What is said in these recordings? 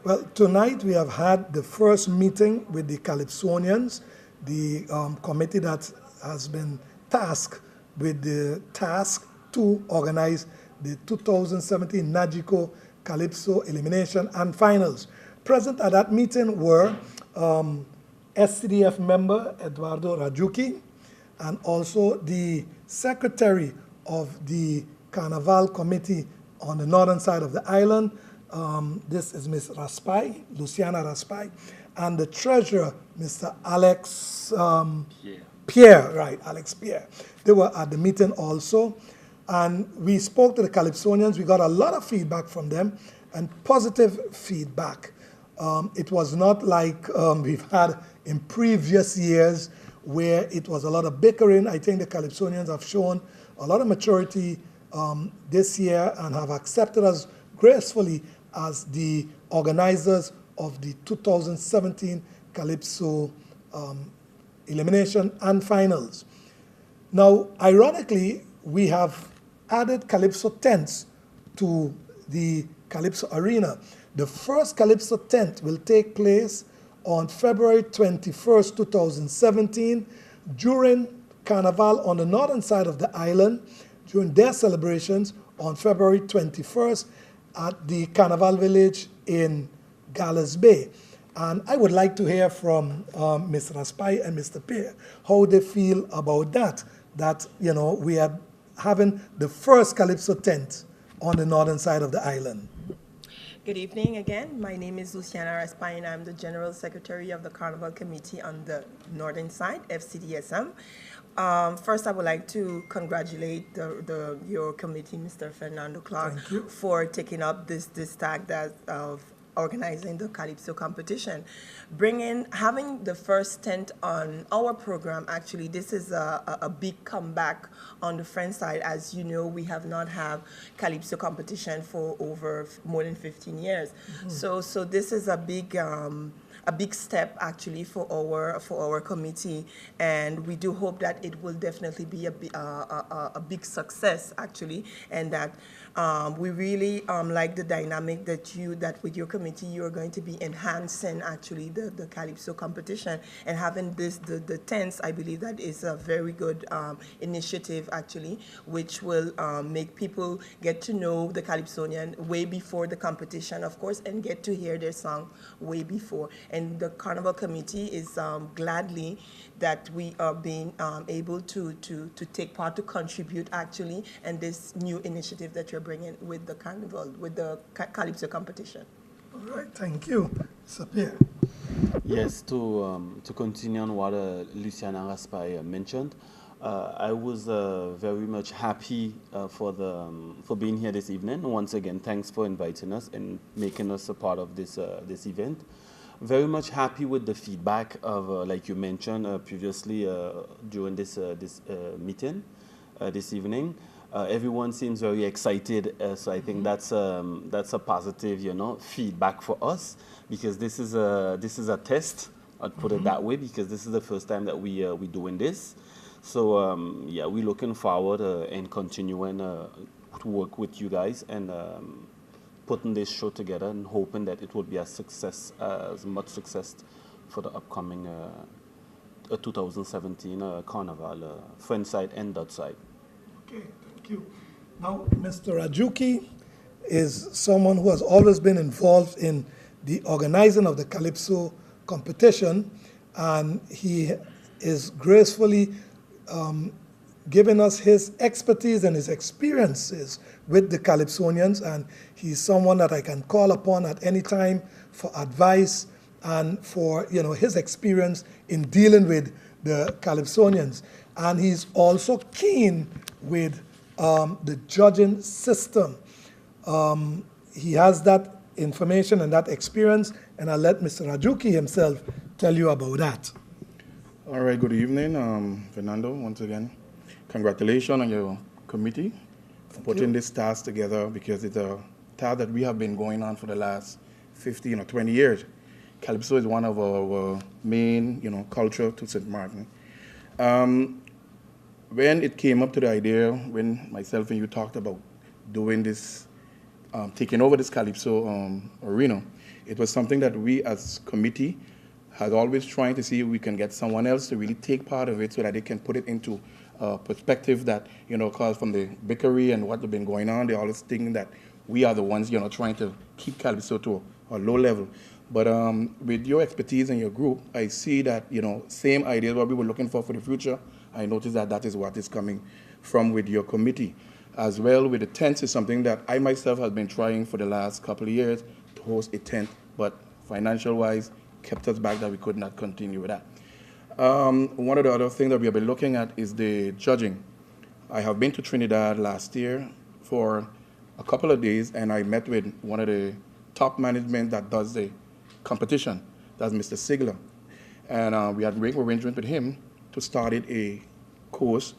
Well, tonight we have had the first meeting with the Calypsonians, the committee that has been tasked with the task to organize the 2017 Nagico Calypso Elimination and Finals. Present at that meeting were SCDF member Eduardo Rajuki and also the secretary of the Carnival Committee on the northern side of the island. This is Ms. Raspai, Luciana Raspai, and the treasurer, Mr. Alex Pierre, right, Alex Pierre. They were at the meeting also, and we spoke to the Calypsonians. We got a lot of feedback from them, and positive feedback. It was not like we've had in previous years where it was a lot of bickering. I think the Calypsonians have shown a lot of maturity this year and have accepted us gracefully as the organizers of the 2017 Calypso Elimination and Finals. Now, ironically, we have added Calypso tents to the Calypso Arena. The first Calypso tent will take place on February 21st, 2017, during Carnival on the northern side of the island, during their celebrations on February 21st at the Carnival Village in Gallows Bay. And I would like to hear from Ms. Raspai and Mr. Pierre how they feel about that, you know, we are having the first Calypso tent on the northern side of the island. Good evening again. My name is Luciana Raspai, and I'm the General Secretary of the Carnival Committee on the northern side, FCDSM. First, I would like to congratulate your committee, Mr. Fernando Clark, for taking up this task of organizing the Calypso competition. Having the first tent on our program, actually, this is a big comeback on the French side. As you know, we have not had Calypso competition for over more than 15 years. Mm-hmm. So this is a big step actually for our committee, and we do hope that it will definitely be a big success actually, and that we really like the dynamic that with your committee you are going to be enhancing actually the Calypso competition, and having the tents. I believe that is a very good initiative actually, which will make people get to know the Calypsonian way before the competition, of course, and get to hear their song way before. And the Carnival Committee is gladly that we are being able to take part, to contribute actually, and this new initiative that you're bringing with the Carnival, with the Calypso competition. All right, thank you. Sapir. Yes, to continue on what Luciana Raspai mentioned, I was very much happy for being here this evening. Once again, thanks for inviting us and making us a part of this event. Very much happy with the feedback of, like you mentioned previously during this meeting this evening. Everyone seems very excited, so I think that's a positive, feedback for us, because this is a test. I'd put it that way, because this is the first time that we're doing this. So yeah, we're looking forward and continuing to work with you guys and putting this show together, and hoping that it will be a success, as much success for the upcoming 2017 Carnival, French side and Dutch side. Okay, thank you. Now, Mr. Rajuki is someone who has always been involved in the organizing of the Calypso competition, and he is gracefully giving us his expertise and his experiences with the Calypsonians, and he's someone that I can call upon at any time for advice and for his experience in dealing with the Calypsonians. And he's also keen with the judging system. He has that information and that experience, and I'll let Mr. Rajuki himself tell you about that. All right, good evening, Fernando, once again. Congratulations on your committee for putting this task together, because it's a task that we have been going on for the last 15 or 20 years. Calypso is one of our main, culture to St. Martin. When it came up to the idea, when myself and you talked about doing this, taking over this Calypso arena, It was something that we as committee had always trying to see if we can get someone else to really take part of it so that they can put it into perspective that, because from the bickery and what has been going on, they're always thinking that we are the ones, trying to keep Calypso to a low level. But with your expertise and your group, I see that, same ideas what we were looking for the future. I noticed that that is what is coming from with your committee. As well with the tents is something that I myself have been trying for the last couple of years to host a tent, but financial-wise kept us back that we could not continue with that. One of the other things that we have been looking at is the judging. I have been to Trinidad last year for a couple of days, and I met with one of the top management that does the competition. That's Mr. Sigler. And we had a great arrangement with him to start a course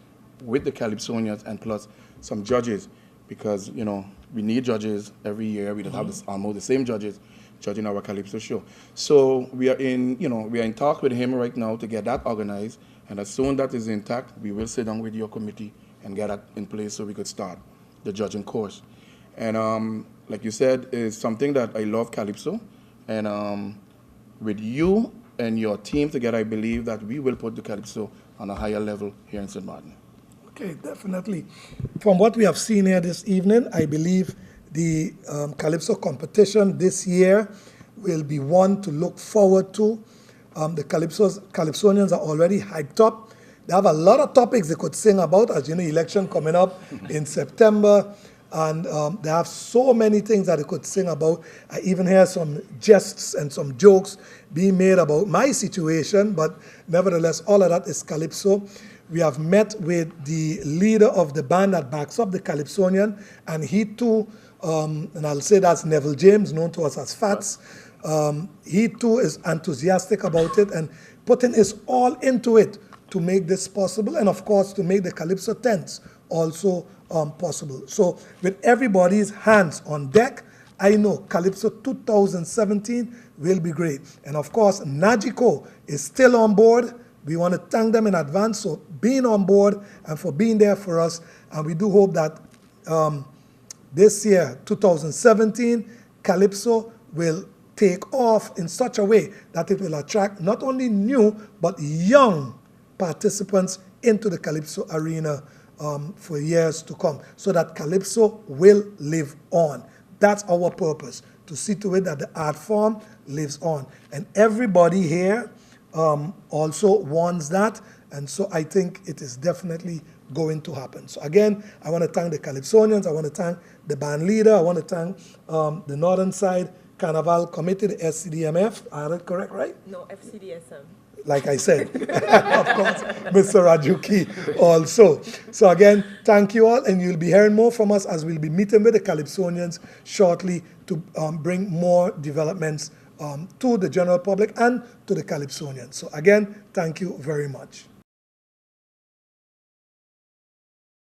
with the Calypsonians and plus some judges, because, we need judges every year. We don't have almost the same judges judging our Calypso show. So we are in talk with him right now to get that organized, and as soon as that is intact, we will sit down with your committee and get that in place so we could start the judging course. And like you said, is something that I love Calypso, and with you and your team together, I believe that we will put the Calypso on a higher level here in St. Martin. Okay, definitely. From what we have seen here this evening, I believe the Calypso competition this year will be one to look forward to. The Calypsonians are already hyped up. They have a lot of topics they could sing about, as you know, election coming up in September. And they have so many things that they could sing about. I even hear some jests and some jokes being made about my situation, but nevertheless, all of that is Calypso. We have met with the leader of the band that backs up the Calypsonian, and he too, and I'll say that's Neville James, known to us as Fats. He too is enthusiastic about it and putting his all into it to make this possible, and of course to make the Calypso tents also possible. So with everybody's hands on deck, I know Calypso 2017 will be great. And of course, Nagico is still on board. We want to thank them in advance for being on board and for being there for us. And we do hope that this year, 2017, Calypso will take off in such a way that it will attract not only new, but young participants into the Calypso arena for years to come, so that Calypso will live on. That's our purpose, to see to it that the art form lives on. And everybody here also wants that, and so I think it is definitely going to happen. So again, I want to thank the Calypsonians, I want to thank the band leader, I want to thank the Northern Side Carnival Committee, the SCDMF, I had it correct, right? No, FCDSM. Like I said, of course, Mr. Rajuki also. So again, thank you all, and you'll be hearing more from us as we'll be meeting with the Calypsonians shortly to bring more developments to the general public and to the Calypsonians. So again, thank you very much.